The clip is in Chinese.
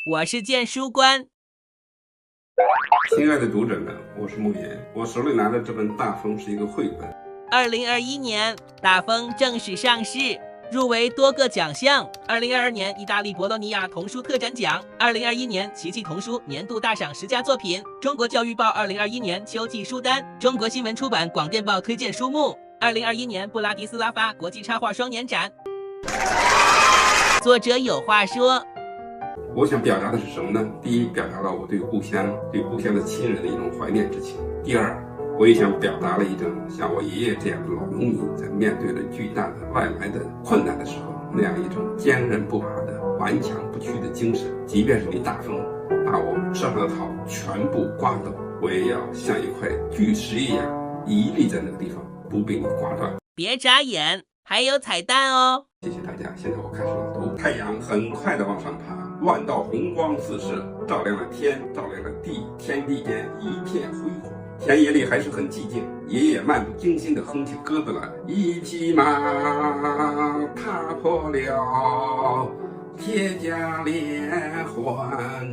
我是荐书官。亲爱的读者们，我是慕言，我手里拿的这本《大风》是一个绘本。2021年，大风正式上市，入围多个奖项。2022年意大利博洛尼亚童书特展奖，2021年奇迹童书年度大赏10佳作品，中国教育报2021年秋季书单，中国新闻出版广电报推荐书目，2021年布拉迪斯拉发国际插画双年展。作者有话说。我想表达的是什么呢？第一，表达了我对故乡的亲人的一种怀念之情。第二，我也想表达了一种像我爷爷这样的老农民在面对了巨大的外来的困难的时候，那样一种坚韧不拔的顽强不屈的精神。即便是你大风把我吃上的草全部刮走，我也要像一块巨石一样屹立在那个地方，不被你刮断。别眨眼，还有彩蛋哦！谢谢大家，现在我开始朗读。太阳很快地往上爬，万道红光四射，照亮了天，照亮了地，天地间一片辉煌。田野里还是很寂静，爷爷漫不经心地哼起歌子来：一匹马踏破了铁甲连环。